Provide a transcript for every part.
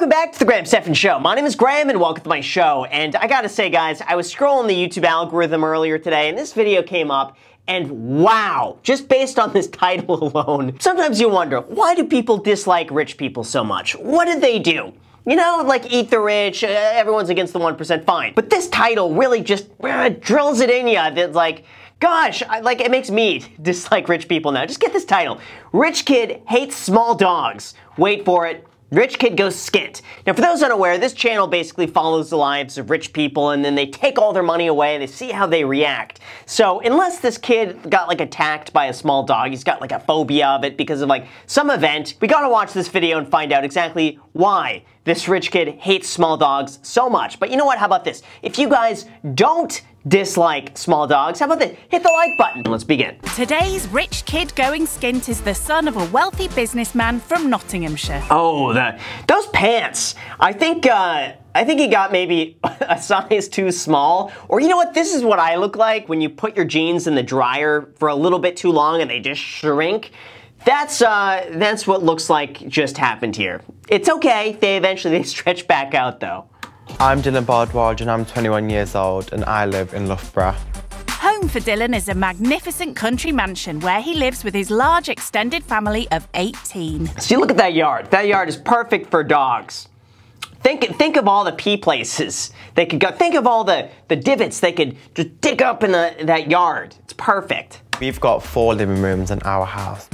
Welcome back to the Graham Stephan Show. My name is Graham and welcome to my show. And I gotta say, guys, I was scrolling the YouTube algorithm earlier today and this video came up and wow, just based on this title alone, sometimes you wonder, why do people dislike rich people so much? What did they do? You know, like eat the rich, everyone's against the 1%, fine. But this title really just drills it in you that like, gosh, it makes me dislike rich people now. Just get this title. Rich kid hates small dogs. Wait for it. Rich kid goes skint. Now, for those unaware, this channel basically follows the lives of rich people and then they take all their money away and they see how they react. So, unless this kid got like attacked by a small dog, he's got like a phobia of it because of like some event, we gotta watch this video and find out exactly why this rich kid hates small dogs so much. But you know what? How about this? If you guys don't dislike small dogs, how about this? Hit the like button. Let's begin. Today's rich kid going skint is the son of a wealthy businessman from Nottinghamshire. Oh, those pants. I think he got maybe a size too small. Or you know what? This is what I look like when you put your jeans in the dryer for a little bit too long and they just shrink. That's what looks like just happened here. It's okay. They eventually stretch back out though. I'm Dylan Bardwaj and I'm 21 years old and I live in Loughborough. Home for Dylan is a magnificent country mansion where he lives with his large extended family of 18. See, look at that yard. That yard is perfect for dogs. Think of all the pee places they could go. Think of all the divots they could just dig up in that yard. It's perfect. We've got 4 living rooms in our house.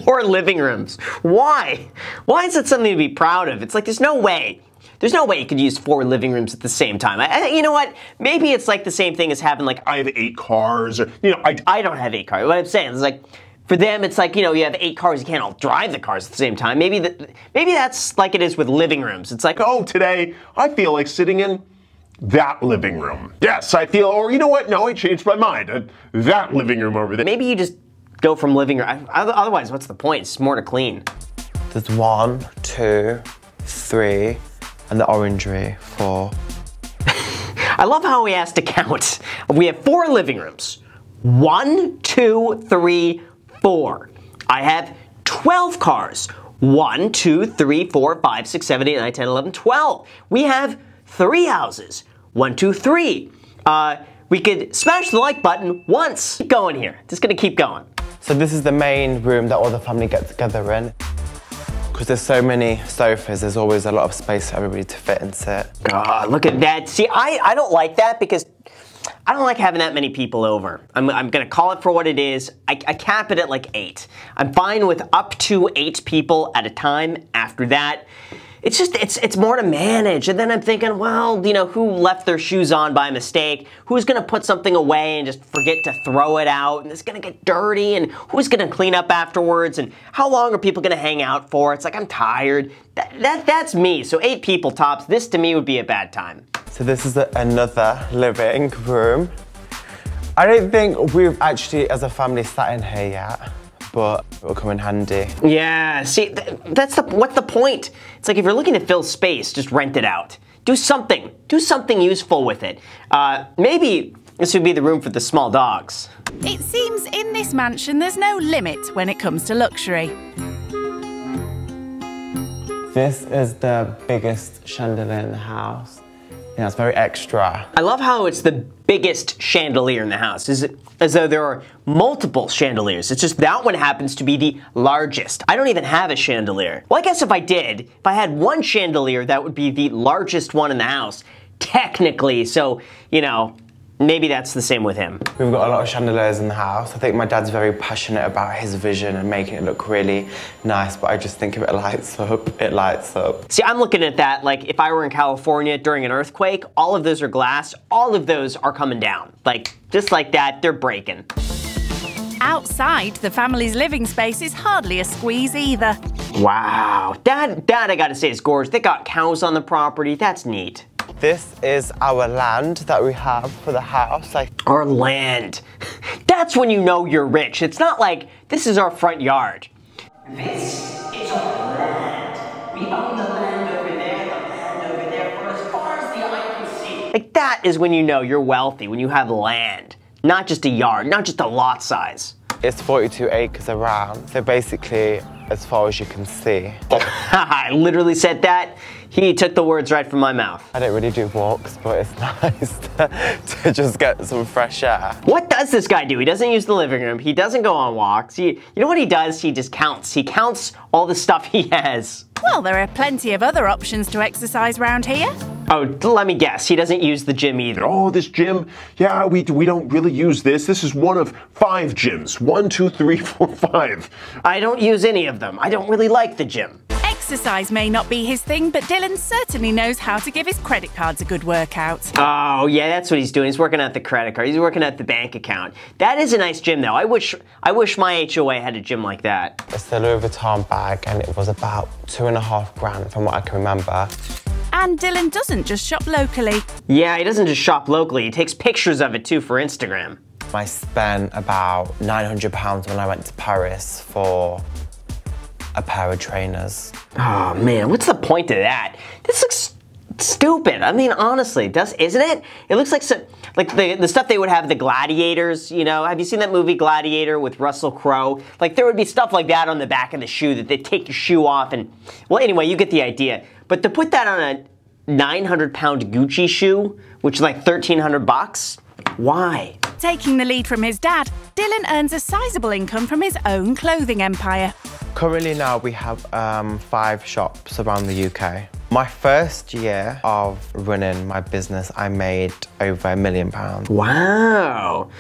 4 living rooms. Why? Why is that something to be proud of? It's like there's no way. There's no way you could use 4 living rooms at the same time. You know what? Maybe it's like the same thing as having like, I have 8 cars. Or, you know, I don't have 8 cars. What I'm saying is like, for them, it's like, you know, you have 8 cars. You can't all drive the cars at the same time. Maybe that's like it is with living rooms. It's like, oh, today I feel like sitting in that living room. Yes, I feel, or you know what? No, I changed my mind. That living room over there. Maybe you just go from living room. Otherwise, what's the point? It's more to clean. There's 1, 2, 3, and the orangery 4. I love how he has to count. We have 4 living rooms. 1, 2, 3, 4. I have 12 cars. 1, 2, 3, 4, 5, 6, 7, 8, 9, 10, 11, 12. We have 3 houses. 1, 2, 3. We could smash the like button once. Keep going here. Just gonna keep going. So this is the main room that all the family get together in. Because there's so many sofas, there's always a lot of space for everybody to fit and sit. God, look at that. See, I don't like that because I don't like having that many people over. I'm gonna call it for what it is. I cap it at like 8. I'm fine with up to 8 people at a time. After that, it's just, it's more to manage. And then I'm thinking, well, you know, who left their shoes on by mistake? Who's gonna put something away and just forget to throw it out? And it's gonna get dirty, and who's gonna clean up afterwards? And how long are people gonna hang out for? It's like, I'm tired. That's me. So 8 people tops. This to me would be a bad time. So this is another living room. I don't think we've actually, as a family, sat in here yet, but it will come in handy. Yeah, see, what's the point? It's like if you're looking to fill space, just rent it out. Do something useful with it. Maybe this would be the room for the small dogs. It seems in this mansion there's no limit when it comes to luxury. This is the biggest chandelier in the house. Yeah, it's very extra. I love how it's the biggest chandelier in the house. Is it as though there are multiple chandeliers? It's just that one happens to be the largest. I don't even have a chandelier. Well, I guess if I had one chandelier, that would be the largest one in the house, technically. So, you know, maybe that's the same with him. We've got a lot of chandeliers in the house. I think my dad's very passionate about his vision and making it look really nice, but I just think if it lights up, it lights up. See, I'm looking at that like if I were in California during an earthquake, all of those are glass, all of those are coming down. Like, just like that, they're breaking. Outside, the family's living space is hardly a squeeze either. Wow, that I gotta say is gorgeous. They got cows on the property, that's neat. This is our land that we have for the house. Our land. That's when you know you're rich. It's not like, this is our front yard. This is our land. We own the land over there for as far as the eye can see. Like, that is when you know you're wealthy, when you have land. Not just a yard, not just a lot size. It's 42 acres around. So basically, as far as you can see. I literally said that. He took the words right from my mouth. I don't really do walks, but it's nice to just get some fresh air. What does this guy do? He doesn't use the living room. He doesn't go on walks. You know what he does? He just counts. He counts all the stuff he has. Well, there are plenty of other options to exercise round here. Oh, let me guess. He doesn't use the gym either. Oh, this gym? Yeah, we don't really use this. This is one of 5 gyms. 1, 2, 3, 4, 5. I don't use any of them. I don't really like the gym. Exercise may not be his thing, but Dylan certainly knows how to give his credit cards a good workout. Oh, yeah, that's what he's doing. He's working at the credit card. He's working at the bank account. That is a nice gym, though. I wish my HOA had a gym like that. It's the Louis Vuitton bag, and it was about $2.5 grand from what I can remember. And Dylan doesn't just shop locally. Yeah, he doesn't just shop locally. He takes pictures of it, too, for Instagram. I spent about £900 when I went to Paris for a pair of trainers. Oh, man, what's the point of that? This looks stupid. I mean, honestly, isn't it? It looks like the stuff they would have the gladiators, you know? Have you seen that movie Gladiator with Russell Crowe? Like, there would be stuff like that on the back of the shoe that they'd take your shoe off and... Well, anyway, you get the idea. But to put that on a 900-pound Gucci shoe, which is like $1,300, why? Taking the lead from his dad, Dylan earns a sizable income from his own clothing empire. Currently now we have 5 shops around the UK. My first year of running my business, I made over £1 million. Wow.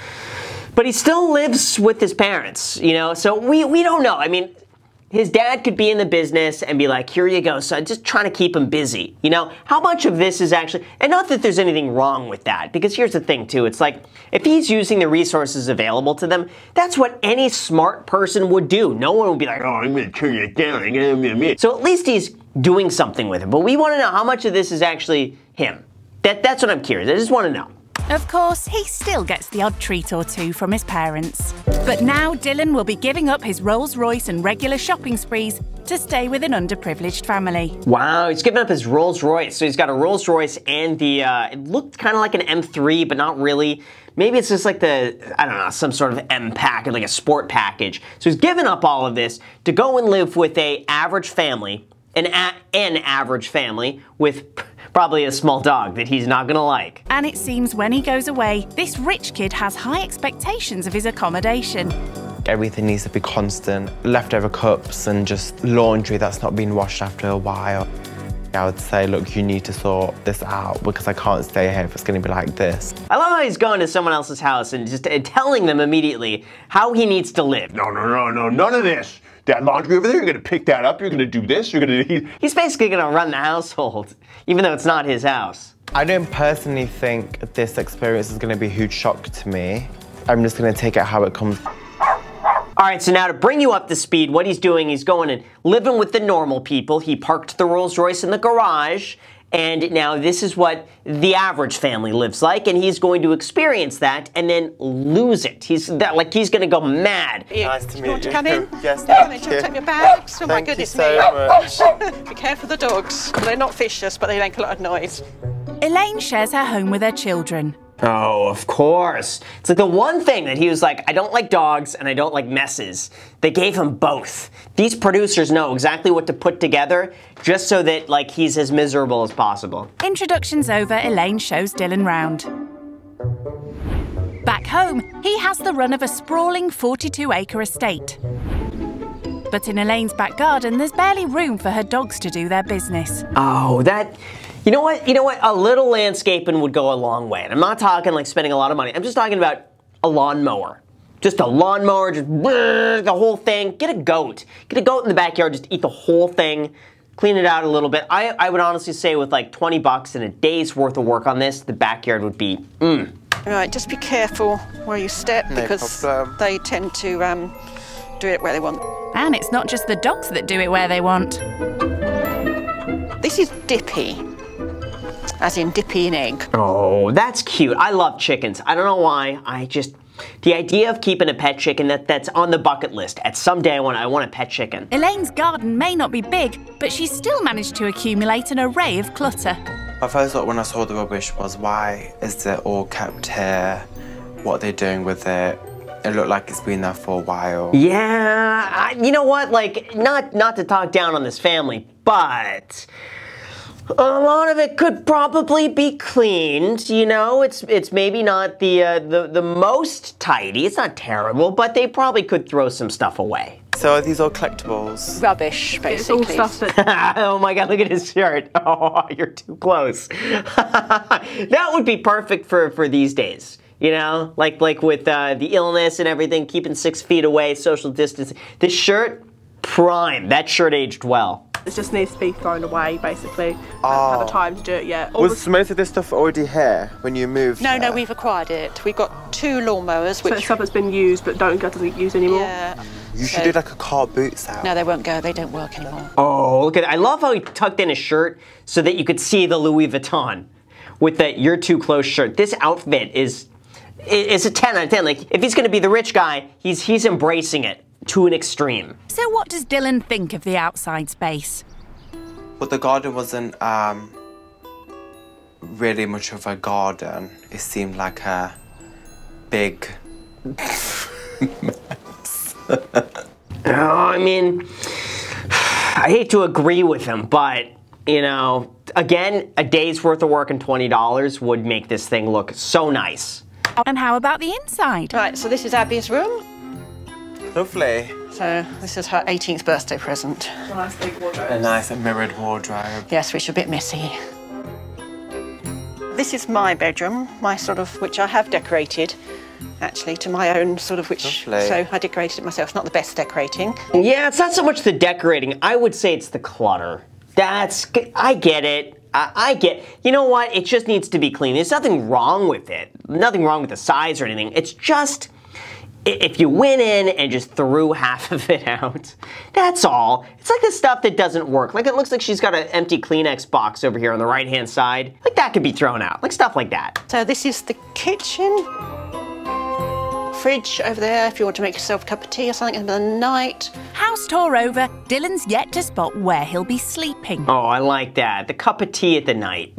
But he still lives with his parents, you know, so we don't know. I mean, his dad could be in the business and be like, here you go, son, just trying to keep him busy. You know, how much of this is actually, and not that there's anything wrong with that, because here's the thing too, it's like, if he's using the resources available to them, that's what any smart person would do. No one would be like, oh, I'm gonna turn it down. So at least he's doing something with it, but we wanna know how much of this is actually him. That's what I'm curious, I just wanna know. Of course, he still gets the odd treat or two from his parents. But now Dylan will be giving up his Rolls-Royce and regular shopping sprees to stay with an underprivileged family. Wow, he's giving up his Rolls-Royce. So he's got a Rolls-Royce and the, it looked kind of like an M3, but not really. Maybe it's just like the, I don't know, some sort of M package, like a sport package. So he's given up all of this to go and live with an average family, an average family with probably a small dog that he's not gonna like. And it seems when he goes away, this rich kid has high expectations of his accommodation. Everything needs to be constant. Leftover cups and just laundry that's not been washed after a while. I would say, look, you need to sort this out because I can't stay here if it's gonna be like this. I love how he's going to someone else's house and just telling them immediately how he needs to live. No, none of this. That laundry over there, you're gonna pick that up, you're gonna do this, you're gonna... He's basically gonna run the household, even though it's not his house. I don't personally think this experience is gonna be a huge shock to me. I'm just gonna take it how it comes. All right, so now to bring you up to speed, what he's doing, he's going and living with the normal people. He parked the Rolls-Royce in the garage, and now this is what the average family lives like, and he's going to experience that and then lose it. He's gonna go mad. Nice to meet you. You want to come in? Yes, Come in, thank you. take your bags. Oh my Thank you goodness so me. much. Be careful of the dogs. They're not vicious, but they make a lot of noise. Elaine shares her home with her children. Oh, of course. It's like the one thing that he was like, I don't like dogs and I don't like messes. They gave him both. These producers know exactly what to put together just so that like he's as miserable as possible. Introductions over, Elaine shows Dylan round. Back home, he has the run of a sprawling 42-acre estate. But in Elaine's back garden, there's barely room for her dogs to do their business. Oh, that... You know what? A little landscaping would go a long way. And I'm not talking like spending a lot of money. I'm just talking about a lawnmower. Just a lawnmower, just the whole thing. Get a goat. Get a goat in the backyard, just eat the whole thing. Clean it out a little bit. I would honestly say with like 20 bucks and a day's worth of work on this, the backyard would be, Right, just be careful where you step No because problem. they tend to do it where they want. And it's not just the dogs that do it where they want. This is Dippy, as in Dippy in egg. Oh, that's cute. I love chickens. I don't know why. The idea of keeping a pet chicken, that's on the bucket list. At some day I want a pet chicken. Elaine's garden may not be big, but she's still managed to accumulate an array of clutter. My first thought when I saw the rubbish was, why is it all kept here? What are they doing with it? It looked like it's been there for a while. Yeah, you know what? Like, not to talk down on this family, but a lot of it could probably be cleaned. You know, it's maybe not the most tidy. It's not terrible, but they probably could throw some stuff away. So are these all collectibles? Rubbish, basically. It's all stuff that... Oh my God, look at his shirt. Oh, you're too close. That would be perfect for these days. You know, like with the illness and everything, keeping 6 feet away, social distancing. This shirt, prime. That shirt aged well. It just needs to be thrown away, basically. I haven't had the time to do it yet. Was most of this stuff already here when you moved? No, we've acquired it. We've got 2 lawnmowers, which... So stuff that's been used but doesn't use anymore. Yeah. You should do like a car boot set. No, they won't go. They don't work anymore. Oh, look at that. I love how he tucked in his shirt so that you could see the Louis Vuitton with the "You're Too Close" shirt. This outfit is a 10 out of 10. Like, if he's going to be the rich guy, he's embracing it to an extreme. So what does Dylan think of the outside space? Well, the garden wasn't really much of a garden. It seemed like a big I mean, I hate to agree with him, but, you know, again, a day's worth of work and $20 would make this thing look so nice. And how about the inside? Right, so this is Abby's room. lovely. So this is her 18th birthday present. Nice big wardrobe. A nice mirrored wardrobe. Yes, which is a bit messy. This is my bedroom, which I have decorated, actually, to my own which, Lovely. so I decorated it myself. It's not the best decorating. Yeah, it's not so much the decorating. I would say it's the clutter. I get it. I get, you know what? It just needs to be clean. There's nothing wrong with it. Nothing wrong with the size or anything. It's just, if you went in and just threw half of it out, that's all. It's like the stuff that doesn't work. Like, it looks like she's got an empty Kleenex box over here on the right-hand side. Like, that could be thrown out. Like, stuff like that. So this is the kitchen. Fridge over there if you want to make yourself a cup of tea or something in the middle of the night. House tour over, Dylan's yet to spot where he'll be sleeping. Oh, I like that. The cup of tea at the night.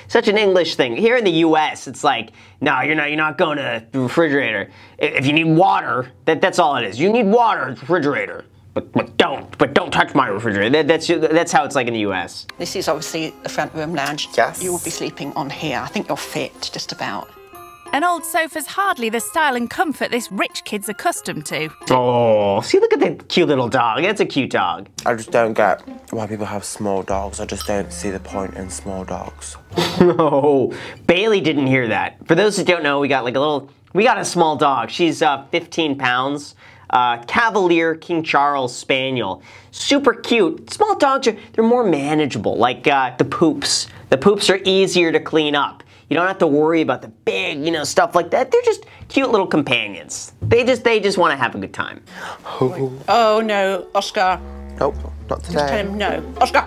Such an English thing. Here in the US, it's like, no, you're not going to the refrigerator. If you need water, that's all it is. You need water, refrigerator. But don't touch my refrigerator. That's how it's like in the US. This is obviously the front room lounge. Yes. You will be sleeping on here. I think you're fit, just about. An old sofa's hardly the style and comfort this rich kid's accustomed to. Oh, see, look at that cute little dog. That's a cute dog. I just don't get why people have small dogs. I just don't see the point in small dogs. No, Bailey didn't hear that. For those that don't know, we got a small dog. She's 15 pounds. Cavalier King Charles Spaniel. Super cute. Small dogs they're more manageable, like the poops. The poops are easier to clean up. You don't have to worry about the big, stuff like that. They're just cute little companions. They just want to have a good time. Oh no, Oscar. Nope, not today. Just tell him no. Oscar!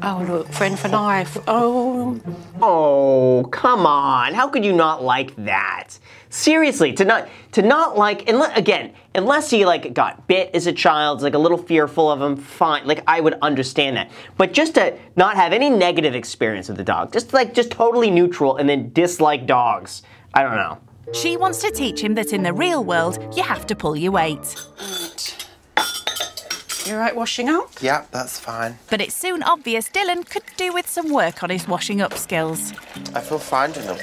Oh look, friend for life. Oh. Oh, come on. How could you not like that? Seriously, to not like, unless he got bit as a child, like a little fearful of him, fine. Like, I would understand that. But just to not have any negative experience with the dog, just totally neutral and then dislike dogs. I don't know. She wants to teach him that in the real world, you have to pull your weight. You all right washing up? Yeah, that's fine. But it's soon obvious Dylan could do with some work on his washing up skills. I feel fine doing them.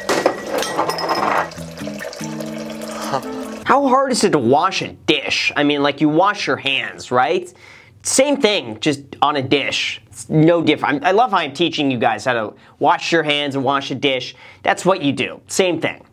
How hard is it to wash a dish? I mean, you wash your hands, right? Same thing, just on a dish. It's no different. I love how I'm teaching you guys how to wash your hands and wash a dish. That's what you do. Same thing.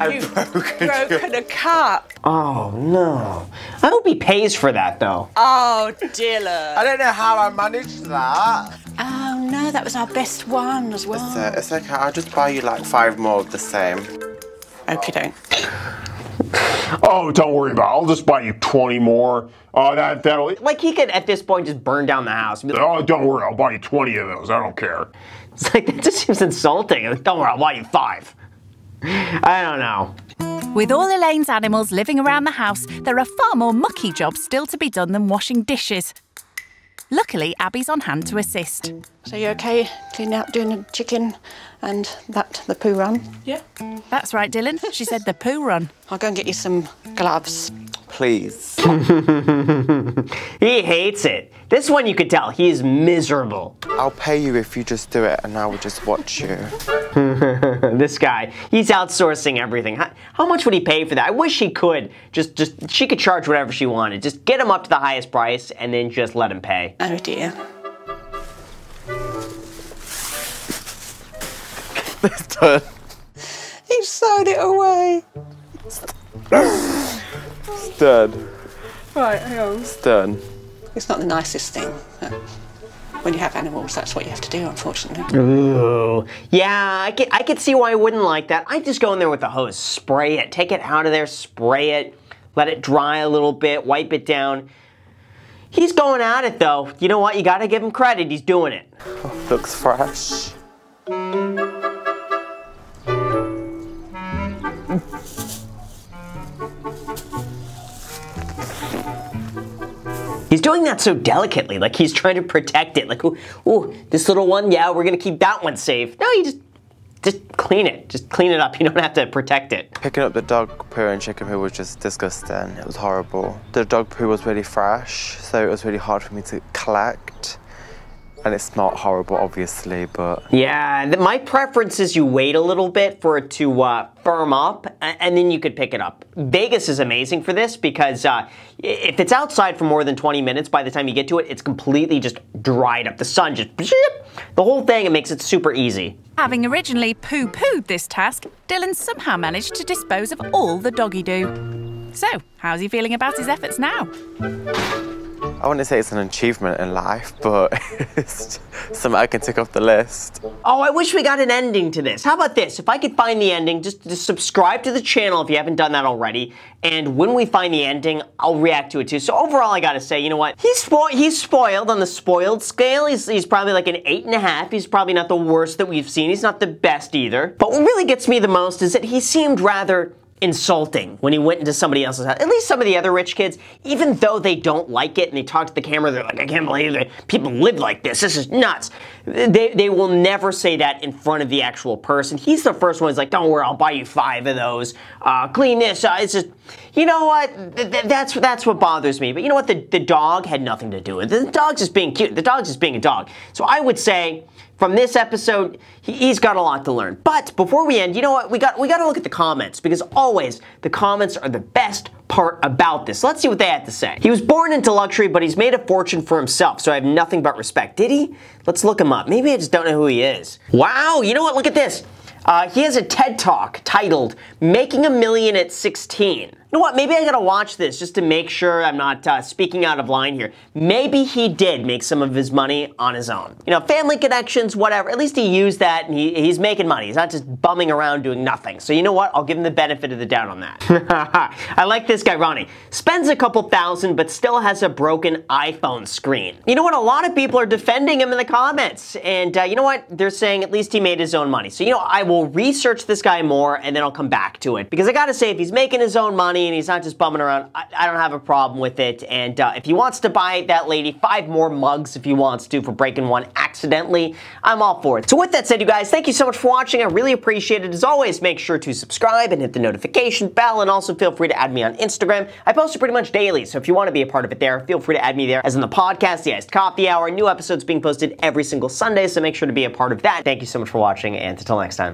You've broken a cup. Oh, no. I hope he pays for that, though. Oh, Dylan. I don't know how I managed that. Oh no, that was our best one as well. It's okay, I'll just buy you 5 more of the same. Okie doke. Oh, don't worry about it. I'll just buy you 20 more. Oh, that'll... Like, he could, at this point, just burn down the house. Oh, don't worry. I'll buy you 20 of those. I don't care. It's like, that just seems insulting. Don't worry, I'll buy you 5. I don't know. With all Elaine's animals living around the house, there are far more mucky jobs still to be done than washing dishes. Luckily, Abby's on hand to assist. So you okay cleaning out, doing the chicken and the poo run? Yeah. That's right, Dylan. She said the poo run. I'll go and get you some gloves. Please. He hates it. This one you could tell, he's miserable. I'll pay you if you just do it and I will just watch you. This guy, he's outsourcing everything. How much would he pay for that? I wish he could. She could charge whatever she wanted. Just get him up to the highest price and then just let him pay. Oh dear. It's done. He's sewn it away. It's done. Right, hang on. It's done. It's not the nicest thing, but when you have animals, that's what you have to do, unfortunately. Ooh. Yeah, I could see why I wouldn't like that. I'd just go in there with the hose, spray it, take it out of there, spray it, let it dry a little bit, wipe it down. He's going at it though. You know what? You gotta give him credit. He's doing it. Oh, looks fresh. He's doing that so delicately, like he's trying to protect it. Like, ooh, this little one, yeah, we're gonna keep that one safe. No, you just clean it. Just clean it up. You don't have to protect it. Picking up the dog poo and chicken poo was just disgusting. It was horrible. The dog poo was really fresh, so it was really hard for me to collect. And it smelled horrible, obviously, but... Yeah, my preference is you wait a little bit for it to firm up, and then you could pick it up. Vegas is amazing for this because if it's outside for more than 20 minutes, by the time you get to it, it's completely just dried up. The sun just... The whole thing, it makes it super easy. Having originally poo-pooed this task, Dylan somehow managed to dispose of all the doggy do. So, how's he feeling about his efforts now? I wouldn't say it's an achievement in life, but it's something I can tick off the list. Oh, I wish we got an ending to this. How about this? If I could find the ending, just subscribe to the channel if you haven't done that already. And when we find the ending, I'll react to it too. So overall, I gotta say, you know what? He's spoiled on the spoiled scale. He's probably like an 8.5. He's probably not the worst that we've seen. He's not the best either. But what really gets me the most is that he seemed rather insulting when he went into somebody else's house. At least some of the other rich kids, even though they don't like it and they talk to the camera, they're like, I can't believe that people live like this. This is nuts. They will never say that in front of the actual person. He's the first one who's like, don't worry, I'll buy you 5 of those. Clean this. It's just, you know what? That's what bothers me. But you know what? The dog had nothing to do with it. The dog's just being cute. The dog's just being a dog. So I would say, from this episode, he's got a lot to learn. But before we end, you know what? We got to look at the comments because always the comments are the best part about this. Let's see what they had to say. He was born into luxury, but he's made a fortune for himself, so I have nothing but respect. Did he? Let's look him up. Maybe I just don't know who he is. Wow, you know what? Look at this. He has a TED Talk titled, Making $1 Million at 16. You know what, maybe I gotta watch this just to make sure I'm not speaking out of line here. Maybe he did make some of his money on his own. You know, family connections, whatever. At least he used that and he's making money. He's not just bumming around doing nothing. So you know what, I'll give him the benefit of the doubt on that. I like this guy, Ronnie. Spends a couple thousand but still has a broken iPhone screen. You know what, a lot of people are defending him in the comments. And you know what, they're saying at least he made his own money. So you know, I will research this guy more and then I'll come back to it. Because I gotta say, if he's making his own money and he's not just bumming around, I don't have a problem with it. And if he wants to buy that lady 5 more mugs if he wants to for breaking one accidentally, I'm all for it. So with that said, you guys, thank you so much for watching. I really appreciate it. As always, make sure to subscribe and hit the notification bell, and also feel free to add me on Instagram. I post it pretty much daily, so if you want to be a part of it there, feel free to add me there. As in the podcast, the Iced Coffee Hour, new episodes being posted every single Sunday, so make sure to be a part of that. Thank you so much for watching, and until next time.